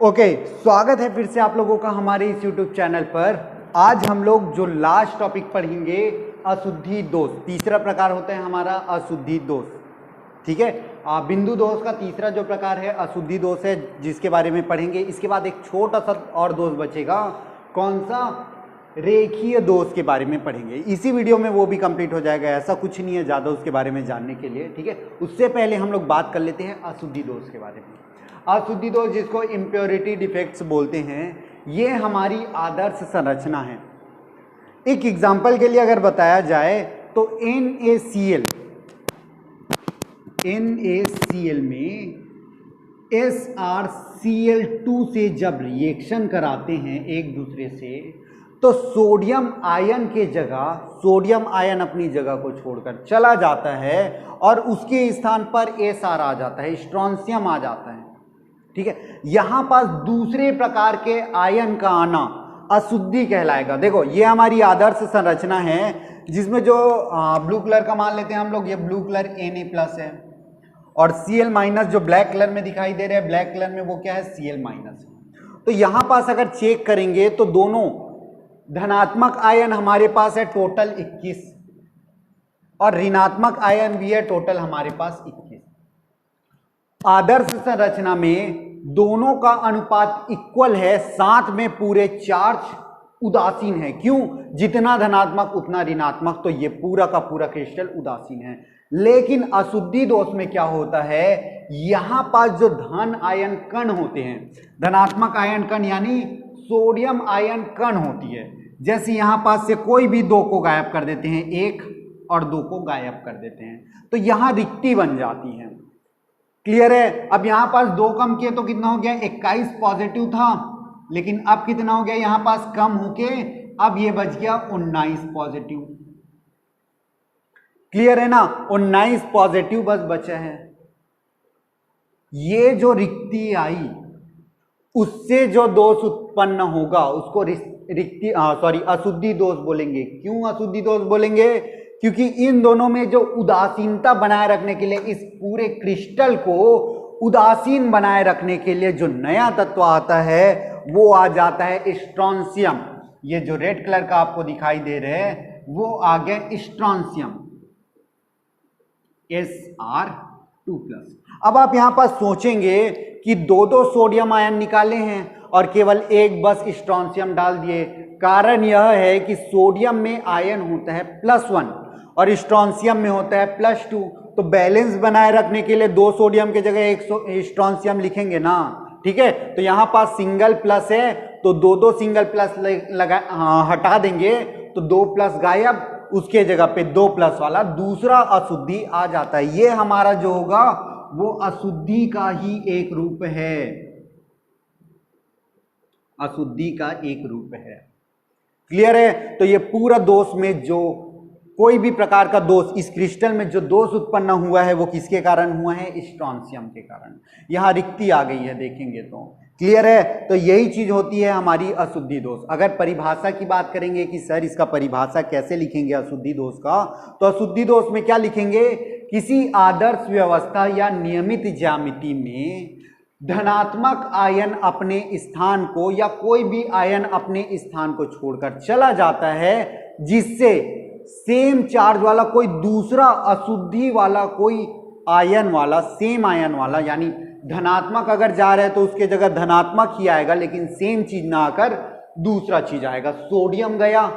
Okay, स्वागत है फिर से आप लोगों का हमारे इस YouTube चैनल पर। आज हम लोग जो लास्ट टॉपिक पढ़ेंगे अशुद्धि दोष। तीसरा प्रकार होता है हमारा अशुद्धि दोष। ठीक है, बिंदु दोष का तीसरा जो प्रकार है अशुद्धि दोष है, जिसके बारे में पढ़ेंगे। इसके बाद एक छोटा सा और दोष बचेगा, कौन सा? रेखीय दोष के बारे में पढ़ेंगे। इसी वीडियो में वो भी कंप्लीट हो जाएगा, ऐसा कुछ नहीं है ज़्यादा उसके बारे में जानने के लिए। ठीक है, उससे पहले हम लोग बात कर लेते हैं अशुद्धि दोष के बारे में। अशुद्धि दोष जिसको इम्प्योरिटी डिफेक्ट्स बोलते हैं, ये हमारी आदर्श संरचना है। एक एग्जाम्पल के लिए अगर बताया जाए तो NaCl में SrCl2 से जब रिएक्शन कराते हैं एक दूसरे से, तो सोडियम आयन के जगह, सोडियम आयन अपनी जगह को छोड़कर चला जाता है और उसके स्थान पर Sr आ जाता है, स्ट्रोंशियम आ जाता है। ठीक है, यहां पास दूसरे प्रकार के आयन का आना अशुद्धि कहलाएगा। देखो, ये हमारी आदर्श संरचना है, जिसमें जो ब्लू कलर का मान लेते हैं हम लोग, ये ब्लू कलर Na+ है, और Cl- जो ब्लैक कलर में दिखाई दे रहा है, ब्लैक कलर में वो क्या है? Cl-। तो यहां पास अगर चेक करेंगे तो दोनों धनात्मक आयन हमारे पास है टोटल 21, और ऋणात्मक आयन भी है टोटल हमारे पास 21। आदर्श संरचना में दोनों का अनुपात इक्वल है, साथ में पूरे चार्ज उदासीन है। क्यों? जितना धनात्मक उतना ऋणात्मक, तो ये पूरा का पूरा क्रिस्टल उदासीन है। लेकिन अशुद्धि दोष में क्या होता है, यहां पास जो धन आयन कण होते हैं, धनात्मक आयन कण यानी सोडियम आयन कण होती है, जैसे यहां पास से कोई भी दो को गायब कर देते हैं, एक और दो को गायब कर देते हैं, तो यहां रिक्ति बन जाती है। क्लियर है? अब यहां पास दो कम किए तो कितना हो गया? 21 पॉजिटिव था, लेकिन अब कितना हो गया? यहां पास कम होके अब ये बच गया 19 पॉजिटिव। क्लियर है ना? 19 पॉजिटिव बस बचा है। ये जो रिक्ति आई, उससे जो दोष उत्पन्न होगा उसको अशुद्धि दोष बोलेंगे। क्यों अशुद्धि दोष बोलेंगे? क्योंकि इन दोनों में जो उदासीनता बनाए रखने के लिए, इस पूरे क्रिस्टल को उदासीन बनाए रखने के लिए जो नया तत्व आता है वो आ जाता है स्ट्रोंशियम। ये जो रेड कलर का आपको दिखाई दे रहे हैं वो आ गया स्ट्रोंशियम, Sr2+। अब आप यहां पर सोचेंगे कि दो दो सोडियम आयन निकाले हैं और केवल एक बस स्ट्रोंशियम डाल दिए। कारण यह है कि सोडियम में आयन होता है +1 और स्ट्रोंशियम में होता है +2, तो बैलेंस बनाए रखने के लिए दो सोडियम की जगह एक स्ट्रोंशियम लिखेंगे ना। ठीक है, तो यहां पास सिंगल प्लस है तो दो दो सिंगल प्लस हटा देंगे तो 2+ गायब, उसके जगह पे 2+ वाला दूसरा अशुद्धि आ जाता है। ये हमारा जो होगा वो अशुद्धि का ही एक रूप है, अशुद्धि का एक रूप है। क्लियर है? तो ये पूरा दोष में जो कोई भी प्रकार का दोष, इस क्रिस्टल में जो दोष उत्पन्न हुआ है वो किसके कारण हुआ है? स्ट्रोंशियम के कारण। यहां रिक्ति आ गई है, देखेंगे तो। क्लियर है? तो यही चीज होती है हमारी अशुद्धि दोष। अगर परिभाषा की बात करेंगे कि सर इसका परिभाषा कैसे लिखेंगे अशुद्धि दोष का, तो अशुद्धि दोष में क्या लिखेंगे? किसी आदर्श व्यवस्था या नियमित ज्यामिति में धनात्मक आयन अपने स्थान को या कोई भी आयन अपने स्थान को छोड़कर चला जाता है, जिससे सेम चार्ज वाला कोई दूसरा अशुद्धि वाला कोई आयन वाला, सेम आयन वाला, यानी धनात्मक अगर जा रहा है तो उसके जगह धनात्मक ही आएगा, लेकिन सेम चीज ना आकर दूसरा चीज आएगा। सोडियम गया,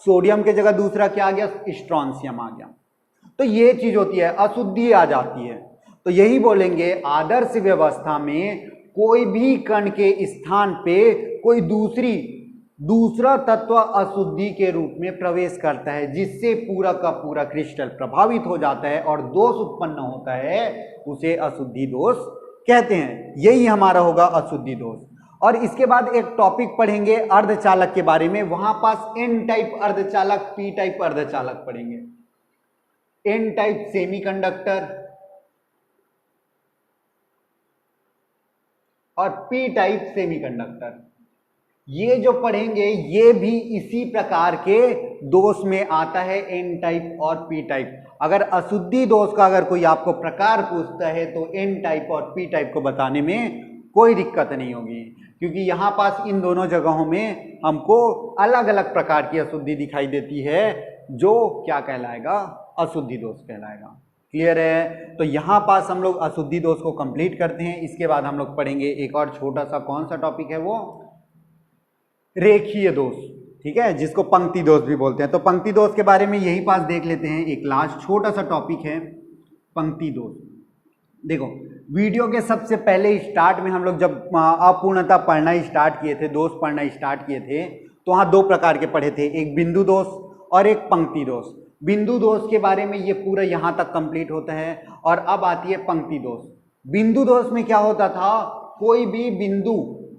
सोडियम के जगह दूसरा क्या आ गया? स्ट्रोंशियम आ गया। तो ये चीज होती है, अशुद्धि आ जाती है। तो यही बोलेंगे आदर्श व्यवस्था में कोई भी कण के स्थान पे कोई दूसरा तत्व अशुद्धि के रूप में प्रवेश करता है, जिससे पूरा का पूरा क्रिस्टल प्रभावित हो जाता है और दोष उत्पन्न होता है, उसे अशुद्धि दोष कहते हैं। यही हमारा होगा अशुद्धि दोष। और इसके बाद एक टॉपिक पढ़ेंगे अर्धचालक के बारे में। वहां पास N टाइप अर्धचालक, P टाइप अर्धचालक पढ़ेंगे। N टाइप सेमीकंडक्टर और P टाइप सेमीकंडक्टर, ये जो पढ़ेंगे ये भी इसी प्रकार के दोष में आता है, N टाइप और P टाइप। अगर अशुद्धि दोष का अगर कोई आपको प्रकार पूछता है तो N टाइप और P टाइप को बताने में कोई दिक्कत नहीं होगी, क्योंकि यहाँ पास इन दोनों जगहों में हमको अलग अलग प्रकार की अशुद्धि दिखाई देती है, जो क्या कहलाएगा, अशुद्धि दोष कहलाएगा। क्लियर है? तो यहाँ पास हम लोग अशुद्धि दोष को कंप्लीट करते हैं। इसके बाद हम लोग पढ़ेंगे एक और छोटा सा, कौन सा टॉपिक है वो, रेखीय दोष, ठीक है, जिसको पंक्ति दोष भी बोलते हैं। तो पंक्ति दोष के बारे में यही पास देख लेते हैं। एक लास्ट छोटा सा टॉपिक है पंक्ति दोष। देखो, वीडियो के सबसे पहले स्टार्ट में हम लोग जब अपूर्णता पढ़ना स्टार्ट किए थे, दोष पढ़ना स्टार्ट किए थे, तो वहाँ दो प्रकार के पढ़े थे, एक बिंदु दोष और एक पंक्ति दोष। बिंदु दोष के बारे में ये पूरा यहाँ तक कंप्लीट होता है। और अब आती है पंक्ति दोष। बिंदु दोष में क्या होता था, कोई भी बिंदु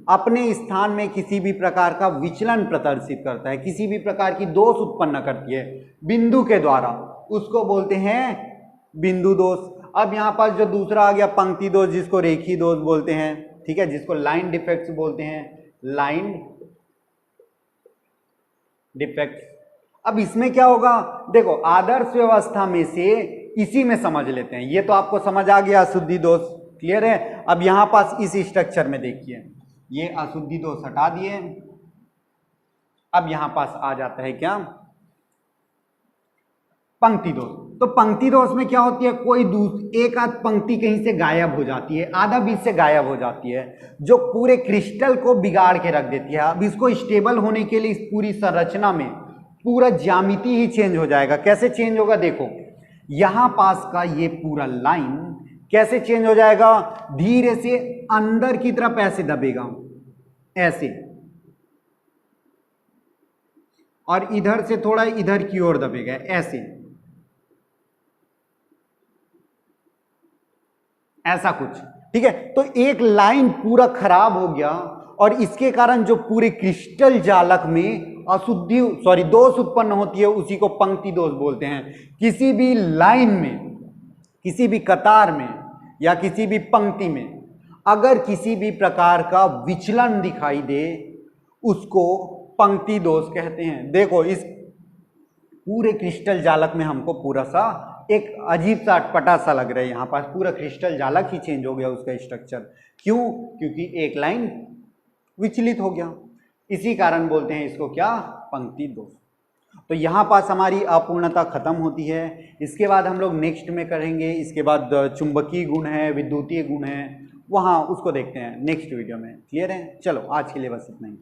अपने स्थान में किसी भी प्रकार का विचलन प्रदर्शित करता है, किसी भी प्रकार की दोष उत्पन्न करती है बिंदु के द्वारा, उसको बोलते हैं बिंदु दोष। अब यहाँ पर जो दूसरा आ गया पंक्ति दोष, जिसको रेखीय दोष बोलते हैं, ठीक है, जिसको लाइन डिफेक्ट्स बोलते हैं, लाइन डिफेक्ट्स। अब इसमें क्या होगा, देखो आदर्श व्यवस्था में से इसी में समझ लेते हैं। ये तो आपको समझ आ गया अशुद्धि दोष, क्लियर है। अब यहां पास इस स्ट्रक्चर में देखिए, ये अशुद्धि दोष हटा दिए। अब यहां पास आ जाता है क्या, पंक्ति दोष। तो पंक्ति दोष में क्या होती है, कोई एक आध पंक्ति कहीं से गायब हो जाती है, आधा बीच से गायब हो जाती है, जो पूरे क्रिस्टल को बिगाड़ के रख देती है। अब इसको स्टेबल होने के लिए इस पूरी संरचना में पूरा ज्यामिति ही चेंज हो जाएगा। कैसे चेंज होगा, देखो यहां पास का ये पूरा लाइन कैसे चेंज हो जाएगा, धीरे से अंदर की तरफ ऐसे दबेगा, ऐसे, और इधर से थोड़ा इधर की ओर दबेगा, ऐसे, ऐसा कुछ, ठीक है। तो एक लाइन पूरा खराब हो गया और इसके कारण जो पूरे क्रिस्टल जालक में दोष उत्पन्न होती है, उसी को पंक्ति दोष बोलते हैं। किसी भी लाइन में, किसी भी कतार में या किसी भी पंक्ति में अगर किसी भी प्रकार का विचलन दिखाई दे, उसको पंक्ति दोष कहते हैं। देखो इस पूरे क्रिस्टल जालक में हमको पूरा सा एक अजीब सा अटपटा सा लग रहा है, यहाँ पास पूरा क्रिस्टल जालक ही चेंज हो गया उसका स्ट्रक्चर। क्यों? क्योंकि एक लाइन विचलित हो गया, इसी कारण बोलते हैं इसको क्या, पंक्ति दोष। तो यहाँ पास हमारी अपूर्णता खत्म होती है। इसके बाद हम लोग नेक्स्ट में करेंगे, इसके बाद चुंबकीय गुण है, विद्युतीय गुण है, वहाँ उसको देखते हैं नेक्स्ट वीडियो में। क्लियर है? चलो आज के लिए बस इतना ही।